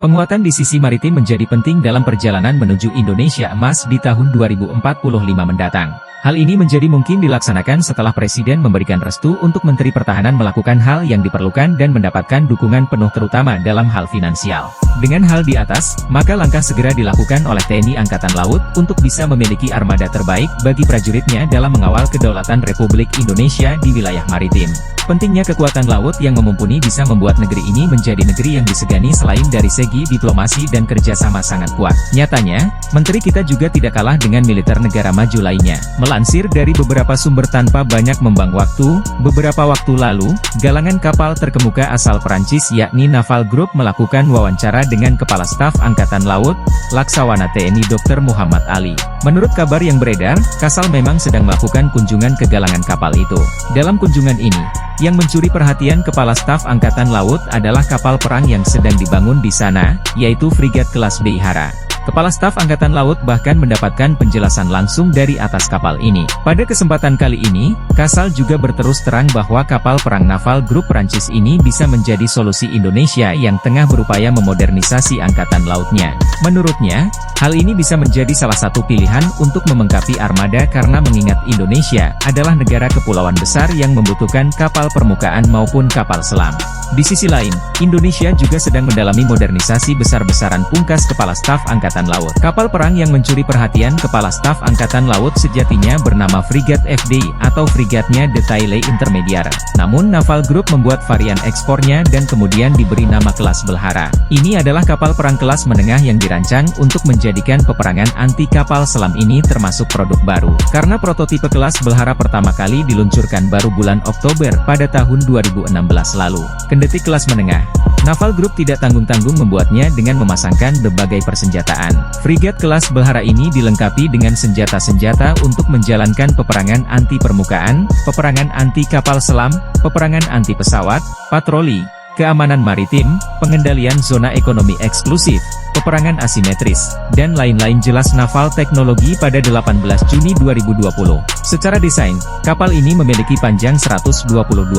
Penguatan di sisi maritim menjadi penting dalam perjalanan menuju Indonesia Emas di tahun 2045 mendatang. Hal ini menjadi mungkin dilaksanakan setelah Presiden memberikan restu untuk Menteri Pertahanan melakukan hal yang diperlukan dan mendapatkan dukungan penuh terutama dalam hal finansial. Dengan hal di atas, maka langkah segera dilakukan oleh TNI Angkatan Laut untuk bisa memiliki armada terbaik bagi prajuritnya dalam mengawal kedaulatan Republik Indonesia di wilayah maritim. Pentingnya kekuatan laut yang memumpuni bisa membuat negeri ini menjadi negeri yang disegani selain dari segi diplomasi dan kerjasama sangat kuat. Nyatanya, Menteri kita juga tidak kalah dengan militer negara maju lainnya. Melansir dari beberapa sumber tanpa banyak membuang waktu, beberapa waktu lalu, galangan kapal terkemuka asal Perancis yakni Naval Group melakukan wawancara dengan Kepala Staf Angkatan Laut, Laksawana TNI Dr. Muhammad Ali. Menurut kabar yang beredar, Kasal memang sedang melakukan kunjungan ke galangan kapal itu. Dalam kunjungan ini, yang mencuri perhatian Kepala Staf Angkatan Laut adalah kapal perang yang sedang dibangun di sana, yaitu frigat kelas Beihara. Kepala Staf Angkatan Laut bahkan mendapatkan penjelasan langsung dari atas kapal ini. Pada kesempatan kali ini, Kasal juga berterus terang bahwa kapal perang Naval Group Prancis ini bisa menjadi solusi Indonesia yang tengah berupaya memodernisasi angkatan lautnya. Menurutnya, hal ini bisa menjadi salah satu pilihan untuk memengkapi armada karena mengingat Indonesia adalah negara kepulauan besar yang membutuhkan kapal permukaan maupun kapal selam. Di sisi lain, Indonesia juga sedang mendalami modernisasi besar-besaran pungkas Kepala Staf Angkatan Laut. Kapal perang yang mencuri perhatian Kepala Staf Angkatan Laut sejatinya bernama Frigat FDI atau frigatnya de Taille Intermediare. Namun Naval Group membuat varian ekspornya dan kemudian diberi nama kelas Belhara. Ini adalah kapal perang kelas menengah yang dirancang untuk menjadikan peperangan anti kapal selam ini termasuk produk baru. Karena prototipe kelas Belhara pertama kali diluncurkan baru bulan Oktober pada tahun 2016 lalu. Kendati kelas menengah, Naval Group tidak tanggung-tanggung membuatnya dengan memasangkan berbagai persenjataan. Frigat kelas Belhara ini dilengkapi dengan senjata-senjata untuk menjalankan peperangan anti permukaan, peperangan anti kapal selam, peperangan anti pesawat, patroli, keamanan maritim, pengendalian zona ekonomi eksklusif, peperangan asimetris, dan lain-lain. Jelas Naval Teknologi pada 18 Juni 2020. Secara desain, kapal ini memiliki panjang 122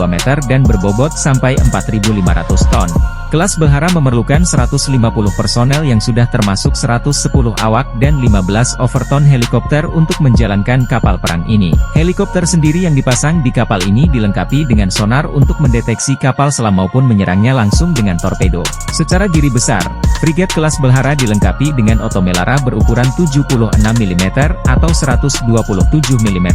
meter dan berbobot sampai 4.500 ton. Kelas Belhara memerlukan 150 personel yang sudah termasuk 110 awak dan 15 overton helikopter untuk menjalankan kapal perang ini. Helikopter sendiri yang dipasang di kapal ini dilengkapi dengan sonar untuk mendeteksi kapal selam maupun menyerangnya langsung dengan torpedo. Secara diri besar, frigat kelas Belhara dilengkapi dengan otomelara berukuran 76 mm atau 127 mm.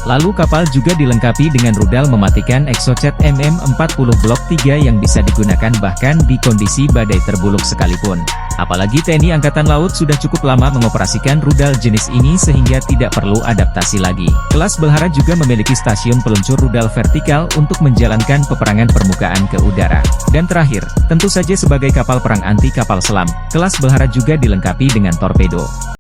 Lalu kapal juga dilengkapi dengan rudal mematikan Exocet MM40 Blok 3 yang bisa digunakan bahkan di kondisi badai terbuluk sekalipun. Apalagi TNI Angkatan Laut sudah cukup lama mengoperasikan rudal jenis ini sehingga tidak perlu adaptasi lagi. Kelas Belhara juga memiliki stasiun peluncur rudal vertikal untuk menjalankan peperangan permukaan ke udara. Dan terakhir, tentu saja sebagai kapal perang anti kapal selam, kelas Belhara juga dilengkapi dengan torpedo.